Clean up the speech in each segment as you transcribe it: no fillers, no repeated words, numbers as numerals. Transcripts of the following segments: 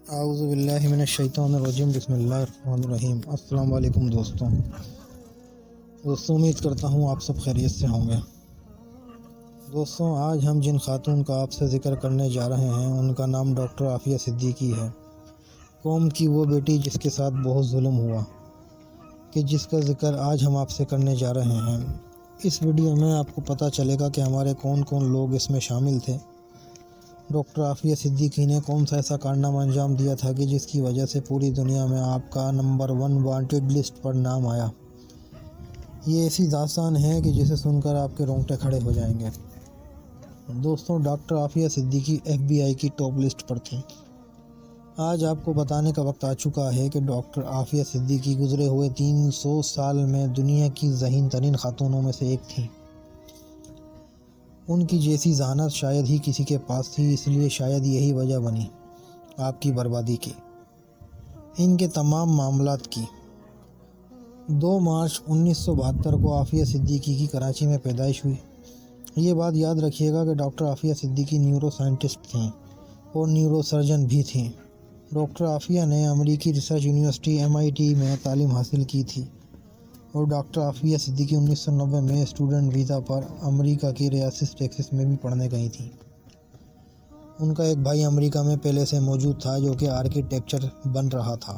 اعوذ باللہ من الشیطان الرجیم، بسم اللہ الرحمن الرحیم۔ السلام علیکم دوستوں، امید کرتا ہوں آپ سب خیریت سے ہوں گے۔ دوستوں، آج ہم جن خاتون کا آپ سے ذکر کرنے جا رہے ہیں ان کا نام ڈاکٹر عافیہ صدیقی ہے۔ قوم کی وہ بیٹی جس کے ساتھ بہت ظلم ہوا، کہ جس کا ذکر آج ہم آپ سے کرنے جا رہے ہیں۔ اس ویڈیو میں آپ کو پتہ چلے گا کہ ہمارے کون کون لوگ اس میں شامل تھے۔ ڈاکٹر عافیہ صدیقی نے کون سا ایسا کارنامہ انجام دیا تھا کہ جس کی وجہ سے پوری دنیا میں آپ کا نمبر 1 وانٹڈ لسٹ پر نام آیا۔ یہ ایسی داستان ہے کہ جسے سن کر آپ کے رونگٹے کھڑے ہو جائیں گے۔ دوستوں، ڈاکٹر عافیہ صدیقی FBI کی ٹاپ لسٹ پر تھیں۔ آج آپ کو بتانے کا وقت آ چکا ہے کہ ڈاکٹر عافیہ صدیقی گزرے ہوئے 300 سال میں دنیا کی ذہین ترین خاتونوں میں سے ایک تھیں۔ ان کی جیسی ذہانت شاید ہی کسی کے پاس تھی، اس لیے شاید یہی وجہ بنی آپ کی بربادی کی، ان کے تمام معاملات کی۔ 2 مارچ 1972 کو عافیہ صدیقی کی کراچی میں پیدائش ہوئی۔ یہ بات یاد رکھیے گا کہ doctor Aafia Siddiqui neuroscientist تھیں اور نیورو سرجن بھی تھیں۔ ڈاکٹر عافیہ نے امریکی ریسرچ یونیورسٹی MIT میں تعلیم حاصل کی تھی اور ڈاکٹر عافیہ صدیقی 1990 میں اسٹوڈنٹ ویزا پر امریکہ کی ریاست ٹیکساس میں بھی پڑھنے گئی تھیں۔ ان کا ایک بھائی امریکہ میں پہلے سے موجود تھا جو کہ آرکیٹیکچر بن رہا تھا۔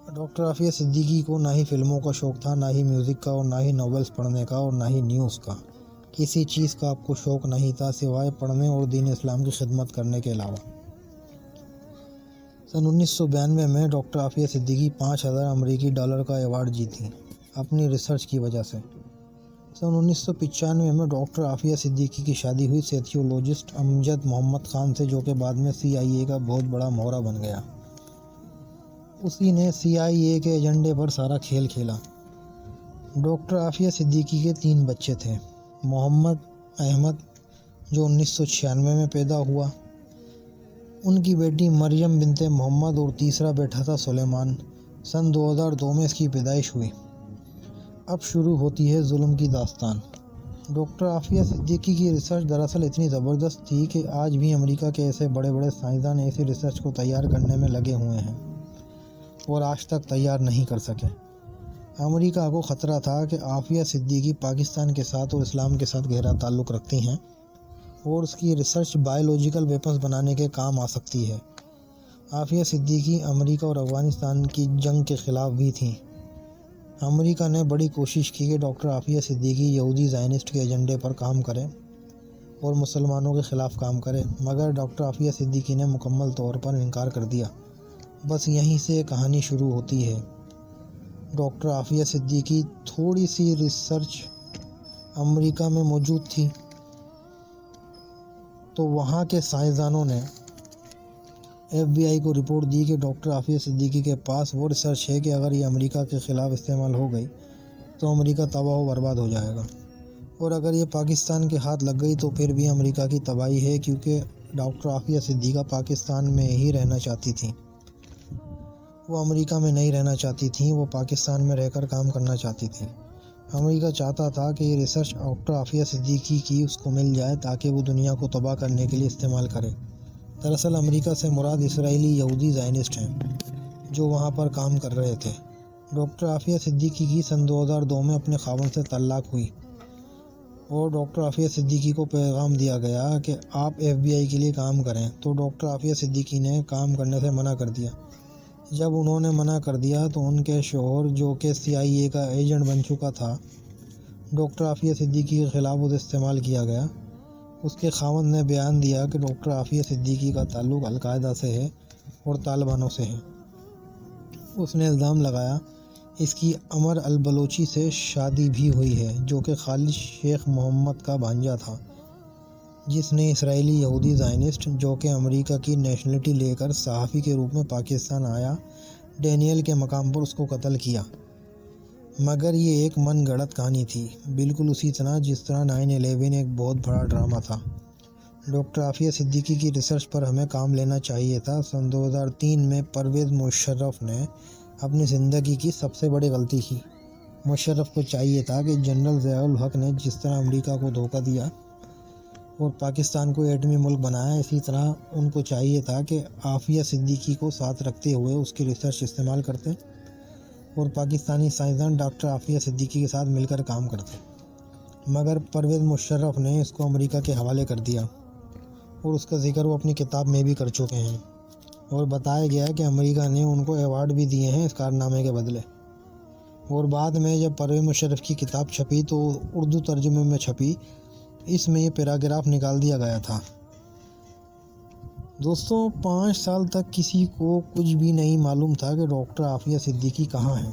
ڈاکٹر عافیہ صدیقی کو نہ ہی فلموں کا شوق تھا، نہ ہی میوزک کا، اور نہ ہی ناولز پڑھنے کا، اور نہ ہی نیوز کا۔ کسی چیز کا آپ کو شوق نہیں تھا سوائے پڑھنے اور دین اسلام کی خدمت کرنے کے علاوہ۔ سن 1992 میں ڈاکٹر عافیہ صدیقی 5000 امریکی ڈالر کا ایوارڈ جیتیں اپنی ریسرچ کی وجہ سے۔ سن 1995 میں ڈاکٹر عافیہ صدیقی کی شادی ہوئی سیتھیولوجسٹ امجد محمد خان سے، جو کہ بعد میں CIA کا بہت بڑا مہرہ بن گیا۔ اسی نے CIA کے ایجنڈے پر سارا کھیل کھیلا۔ ڈاکٹر عافیہ صدیقی کے 3 بچے تھے۔ محمد احمد جو 1996 میں پیدا ہوا، ان کی بیٹی مریم بنت محمد، اور تیسرا بیٹا تھا سلیمان۔ سن 2002 میں اس کی پیدائش ہوئی۔ اب شروع ہوتی ہے ظلم کی داستان۔ ڈاکٹر عافیہ صدیقی کی ریسرچ دراصل اتنی زبردست تھی کہ آج بھی امریکہ کے ایسے بڑے بڑے سائنسدان ایسی ریسرچ کو تیار کرنے میں لگے ہوئے ہیں اور آج تک تیار نہیں کر سکے۔ امریکہ کو خطرہ تھا کہ عافیہ صدیقی پاکستان کے ساتھ اور اسلام کے ساتھ گہرا تعلق رکھتی ہیں اور اس کی ریسرچ بایولوجیکل ویپنز بنانے کے کام آ سکتی ہے۔ عافیہ صدیقی امریکہ اور افغانستان کی جنگ کے خلاف بھی تھیں۔ امریکہ نے بڑی کوشش کی کہ ڈاکٹر عافیہ صدیقی یہودی زائنسٹ کے ایجنڈے پر کام کرے اور مسلمانوں کے خلاف کام کرے، مگر ڈاکٹر عافیہ صدیقی نے مکمل طور پر انکار کر دیا۔ بس یہیں سے کہانی شروع ہوتی ہے۔ ڈاکٹر عافیہ صدیقی تھوڑی سی ریسرچ امریکہ میں موجود تھی تو وہاں کے سائنسدانوں نے FBI کو رپورٹ دی کہ ڈاکٹر عافیہ صدیقی کے پاس وہ ریسرچ ہے کہ اگر یہ امریکہ کے خلاف استعمال ہو گئی تو امریکہ تباہ و برباد ہو جائے گا، اور اگر یہ پاکستان کے ہاتھ لگ گئی تو پھر بھی امریکہ کی تباہی ہے، کیونکہ ڈاکٹر عافیہ صدیقہ پاکستان میں ہی رہنا چاہتی تھیں۔ وہ امریکہ میں نہیں رہنا چاہتی تھیں، وہ پاکستان میں رہ کر کام کرنا چاہتی تھیں۔ امریکہ چاہتا تھا کہ یہ ریسرچ ڈاکٹر عافیہ صدیقی کی اس کو مل جائے تاکہ وہ دنیا کو تباہ کرنے کے لیے استعمال کرے۔ دراصل امریکہ سے مراد اسرائیلی یہودی زائنسٹ ہیں جو وہاں پر کام کر رہے تھے۔ ڈاکٹر عافیہ صدیقی کی سن 2002 میں اپنے خاوند سے طلاق ہوئی اور ڈاکٹر عافیہ صدیقی کو پیغام دیا گیا کہ آپ FBI کے لیے کام کریں، تو ڈاکٹر عافیہ صدیقی نے کام کرنے سے منع کر دیا۔ جب انہوں نے منع کر دیا تو ان کے شوہر، جو کہ CIA کا ایجنٹ بن چکا تھا، ڈاکٹر عافیہ صدیقی کے خلاف اسے استعمال کیا گیا۔ اس کے خاوند نے بیان دیا کہ ڈاکٹر عافیہ صدیقی کا تعلق القاعدہ سے ہے اور طالبانوں سے ہے۔ اس نے الزام لگایا اس کی عمر البلوچی سے شادی بھی ہوئی ہے، جو کہ خالد شیخ محمد کا بھانجا تھا، جس نے اسرائیلی یہودی زائنسٹ جو کہ امریکہ کی نیشنلٹی لے کر صحافی کے روپ میں پاکستان آیا، ڈینیل کے مقام پر اس کو قتل کیا۔ مگر یہ ایک من گھڑت کہانی تھی، بالکل اسی طرح جس طرح 9/11 ایک بہت بڑا ڈرامہ تھا۔ ڈاکٹر عافیہ صدیقی کی ریسرچ پر ہمیں کام لینا چاہیے تھا۔ سن 2003 میں پرویز مشرف نے اپنی زندگی کی سب سے بڑی غلطی کی۔ مشرف کو چاہیے تھا کہ جنرل ضیاء الحق نے جس طرح امریکہ کو دھوکہ دیا اور پاکستان کو ایٹمی ملک بنایا، اسی طرح ان کو چاہیے تھا کہ عافیہ صدیقی کو ساتھ رکھتے ہوئے اس کی ریسرچ استعمال کرتے اور پاکستانی سائنسدان ڈاکٹر عافیہ صدیقی کے ساتھ مل کر کام کرتے، مگر پرویز مشرف نے اس کو امریکہ کے حوالے کر دیا اور اس کا ذکر وہ اپنی کتاب میں بھی کر چکے ہیں، اور بتایا گیا کہ امریکہ نے ان کو ایوارڈ بھی دیے ہیں اس کارنامے کے بدلے۔ اور بعد میں جب پرویز مشرف کی کتاب چھپی تو اردو ترجمے میں چھپی، اس میں یہ پیراگراف نکال دیا گیا تھا۔ دوستوں، 5 سال تک کسی کو کچھ بھی نہیں معلوم تھا کہ ڈاکٹر عافیہ صدیقی کہاں ہیں۔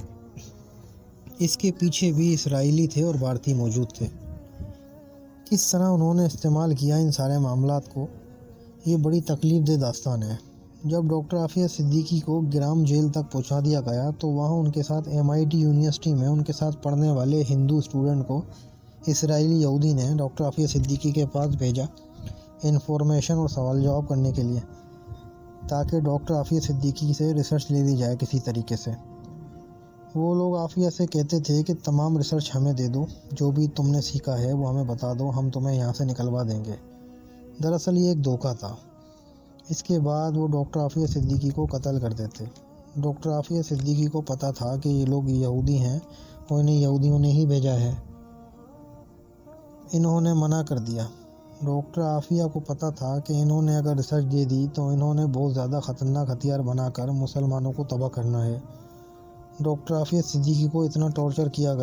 اس کے پیچھے بھی اسرائیلی تھے اور بھارتی موجود تھے۔ کس طرح انہوں نے استعمال کیا ان سارے معاملات کو، یہ بڑی تکلیف دہ داستان ہے۔ جب ڈاکٹر عافیہ صدیقی کو گرام جیل تک پہنچا دیا گیا تو وہاں ان کے ساتھ MIT یونیورسٹی میں ان کے ساتھ پڑھنے والے ہندو اسٹوڈنٹ کو اسرائیلی یہودی نے ڈاکٹر عافیہ صدیقی کے پاس بھیجا انفارمیشن اور سوال جواب کرنے کے لیے، تاکہ ڈاکٹر عافیہ صدیقی سے ریسرچ لے لی جائے کسی طریقے سے۔ وہ لوگ عافیہ سے کہتے تھے کہ تمام ریسرچ ہمیں دے دو، جو بھی تم نے سیکھا ہے وہ ہمیں بتا دو، ہم تمہیں یہاں سے نکلوا دیں گے۔ دراصل یہ ایک دھوکہ تھا۔ اس کے بعد وہ ڈاکٹر عافیہ صدیقی کو قتل کر دیتے۔ ڈاکٹر عافیہ صدیقی کو پتہ تھا کہ یہ لوگ یہودی ہیں اور انہیں یہودیوں نے ہی بھیجا ہے، انہوں نے منع کر دیا۔ ڈاکٹر عافیہ کو پتہ تھا کہ انہوں نے اگر ریسرچ دے دی تو انہوں نے بہت زیادہ خطرناک ہتھیار بنا کر مسلمانوں کو تباہ کرنا ہے۔ ڈاکٹر عافیہ صدیقی کو اتنا ٹارچر کیا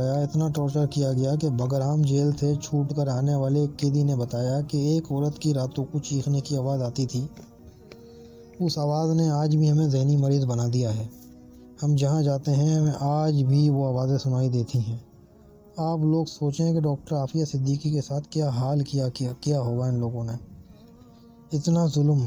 گیا کہ بگرام جیل سے چھوٹ کر آنے والے ایک قیدی نے بتایا کہ ایک عورت کی راتوں کو چیخنے کی آواز آتی تھی، اس آواز نے آج بھی ہمیں ذہنی مریض بنا دیا ہے، ہم جہاں جاتے ہیں ہمیں آج بھی وہ آوازیں سنائی دیتی ہیں۔ آپ لوگ سوچیں کہ ڈاکٹر عافیہ صدیقی کے ساتھ کیا حال کیا ہوگا ان لوگوں نے، اتنا ظلم۔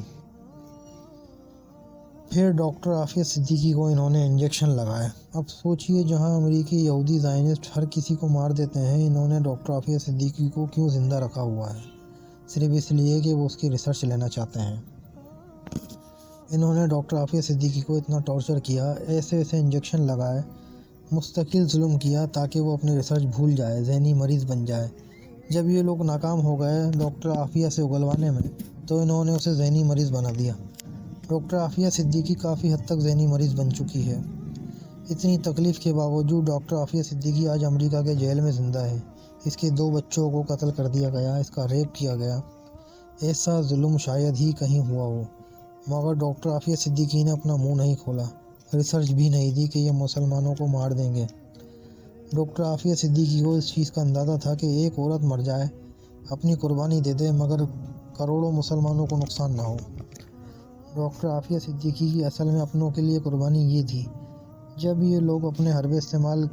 پھر ڈاکٹر عافیہ صدیقی کو انہوں نے انجیکشن لگائے۔ اب سوچئے، جہاں امریکی یہودی زائنسٹ ہر کسی کو مار دیتے ہیں، انہوں نے ڈاکٹر عافیہ صدیقی کو کیوں زندہ رکھا ہوا ہے؟ صرف اس لیے کہ وہ اس کی ریسرچ لینا چاہتے ہیں۔ انہوں نے ڈاکٹر عافیہ صدیقی کو اتنا ٹارچر کیا، ایسے انجیکشن لگائے، مستقل ظلم کیا تاکہ وہ اپنی ریسرچ بھول جائے، ذہنی مریض بن جائے۔ جب یہ لوگ ناکام ہو گئے ڈاکٹر عافیہ سے اگلوانے میں تو انہوں نے اسے ذہنی مریض بنا دیا۔ ڈاکٹر عافیہ صدیقی کافی حد تک ذہنی مریض بن چکی ہے۔ اتنی تکلیف کے باوجود ڈاکٹر عافیہ صدیقی آج امریکہ کے جیل میں زندہ ہے۔ اس کے 2 بچوں کو قتل کر دیا گیا، اس کا ریپ کیا گیا۔ ایسا ظلم شاید ہی کہیں ہوا ہو، مگر ڈاکٹر عافیہ صدیقی نے اپنا منہ نہیں کھولا، ریسرچ بھی نہیں دی کہ یہ مسلمانوں کو مار دیں گے۔ ڈاکٹر عافیہ صدیقی کو اس چیز کا اندازہ تھا کہ ایک عورت مر جائے، اپنی قربانی دے دے، مگر کروڑوں مسلمانوں کو نقصان نہ ہو۔ ڈاکٹر عافیہ صدیقی کی اصل میں اپنوں کے لیے قربانی یہ تھی۔ جب یہ لوگ اپنے حربے استعمال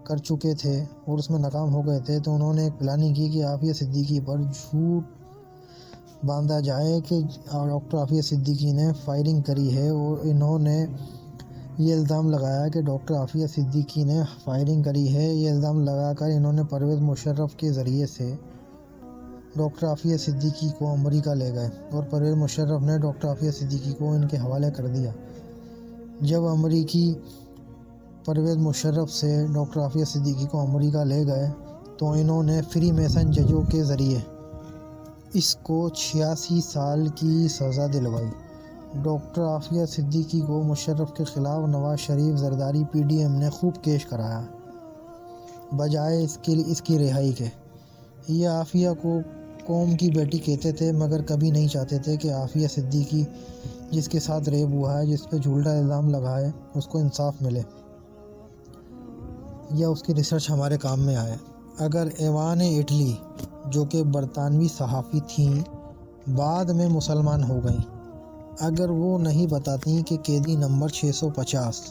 کر چکے تھے اور اس میں ناکام ہو گئے تھے تو انہوں نے ایک پلاننگ کی کہ عافیہ صدیقی پر جھوٹ باندھا جائے کہ ڈاکٹر عافیہ صدیقی نے فائرنگ کری ہے، اور انہوں نے یہ الزام لگایا کہ ڈاکٹر عافیہ صدیقی نے فائرنگ کری ہے۔ یہ الزام لگا کر انہوں نے پرویز مشرف کے ذریعے سے ڈاکٹر عافیہ صدیقی کو امریکہ لے گئے، اور پرویز مشرف نے ڈاکٹر عافیہ صدیقی کو ان کے حوالے کر دیا۔ جب امریکی پرویز مشرف سے ڈاکٹر عافیہ صدیقی کو امریکہ لے گئے تو انہوں نے فری میسن ججوں کے ذریعے اس کو 86 سال کی سزا دلوائی۔ ڈاکٹر عافیہ صدیقی کو مشرف کے خلاف نواز شریف زرداری PDM نے خوب کیش کرایا، بجائے اس کی رہائی کے۔ یہ عافیہ کو قوم کی بیٹی کہتے تھے، مگر کبھی نہیں چاہتے تھے کہ عافیہ صدیقی جس کے ساتھ ریپ ہوا ہے، جس پہ جھوٹا الزام لگا ہے، اس کو انصاف ملے یا اس کی ریسرچ ہمارے کام میں آئے۔ اگر ایوان اٹلی، جو کہ برطانوی صحافی تھیں، بعد میں مسلمان ہو گئیں، اگر وہ نہیں بتاتی کہ قیدی نمبر 650،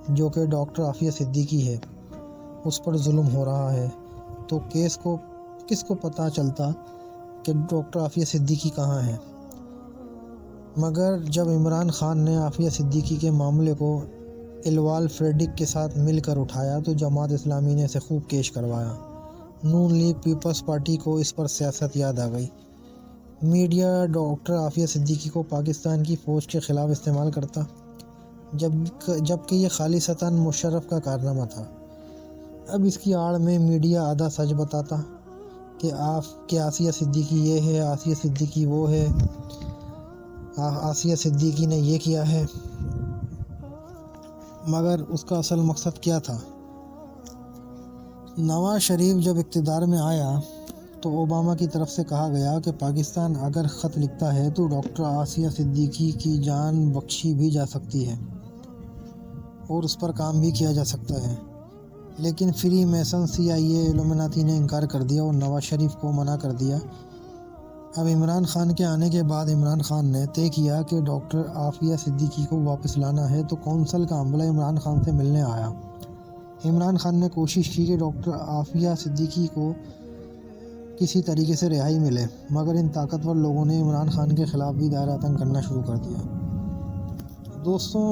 جو کہ ڈاکٹر عافیہ صدیقی ہے، اس پر ظلم ہو رہا ہے، تو کس کو پتہ چلتا کہ ڈاکٹر عافیہ صدیقی کہاں ہے؟ مگر جب عمران خان نے عافیہ صدیقی کے معاملے کو الوال فریڈرک کے ساتھ مل کر اٹھایا تو جماعت اسلامی نے اسے خوب کیش کروایا۔ نون لیگ پیپلز پارٹی کو اس پر سیاست یاد آ گئی۔ میڈیا ڈاکٹر عافیہ صدیقی کو پاکستان کی فوج کے خلاف استعمال کرتا، جبکہ یہ خالصتاً مشرف کا کارنامہ تھا۔ اب اس کی آڑ میں میڈیا آدھا سچ بتاتا کہ آسیہ صدیقی یہ ہے، آسیہ صدیقی وہ ہے، آسیہ صدیقی نے یہ کیا ہے، مگر اس کا اصل مقصد کیا تھا؟ نواز شریف جب اقتدار میں آیا تو اوباما کی طرف سے کہا گیا کہ پاکستان اگر خط لکھتا ہے تو ڈاکٹر آسیہ صدیقی کی جان بخشی بھی جا سکتی ہے اور اس پر کام بھی کیا جا سکتا ہے، لیکن فری میسن CIA ایلومناتی نے انکار کر دیا اور نواز شریف کو منع کر دیا۔ اب عمران خان کے آنے کے بعد عمران خان نے طے کیا کہ ڈاکٹر آسیہ صدیقی کو واپس لانا ہے، تو کونسل کا عملہ عمران خان سے ملنے آیا۔ عمران خان نے کوشش کی کہ ڈاکٹر آسیہ صدیقی کو کسی طریقے سے رہائی ملے، مگر ان طاقتور لوگوں نے عمران خان کے خلاف بھی دائرہ تنگ کرنا شروع کر دیا۔ دوستوں،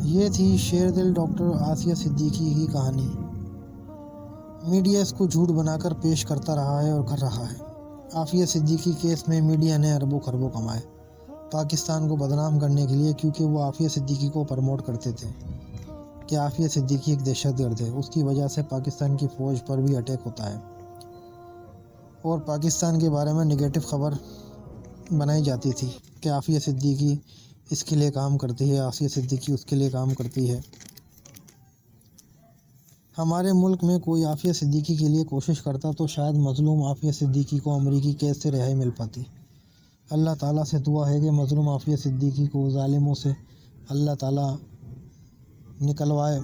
یہ تھی شیر دل ڈاکٹر آسیہ صدیقی کی کہانی۔ میڈیا اس کو جھوٹ بنا کر پیش کرتا رہا ہے اور کر رہا ہے۔ آسیہ صدیقی کیس میں میڈیا نے اربوں خربوں کمائے پاکستان کو بدنام کرنے کے لیے، کیونکہ وہ آسیہ صدیقی کو پروموٹ کرتے تھے کہ آسیہ صدیقی ایک دہشت گرد ہے۔ اس کی وجہ سے پاکستان کی فوج پر بھی اٹیک ہوتا ہے اور پاکستان کے بارے میں نگیٹو خبر بنائی جاتی تھی کہ آسیہ صدیقی اس کے لیے کام کرتی ہے، آسیہ صدیقی اس کے لیے کام کرتی ہے۔ ہمارے ملک میں کوئی آسیہ صدیقی کے لیے کوشش کرتا تو شاید مظلوم آسیہ صدیقی کو امریکی کیس سے رہائی مل پاتی۔ اللہ تعالیٰ سے دعا ہے کہ مظلوم آسیہ صدیقی کو ظالموں سے اللہ تعالیٰ نکلوائے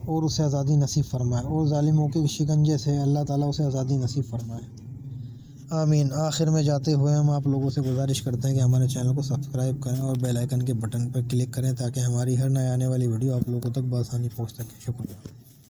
اور اسے آزادی نصیب فرمائے، اور ظالموں کے شکنجے سے اللہ تعالیٰ اسے آزادی نصیب فرمائے، آمین۔ آخر میں جاتے ہوئے ہم آپ لوگوں سے گزارش کرتے ہیں کہ ہمارے چینل کو سبسکرائب کریں اور بیل آئیکن کے بٹن پر کلک کریں تاکہ ہماری ہر نئے آنے والی ویڈیو آپ لوگوں تک بآسانی پہنچ سکے۔ شکریہ۔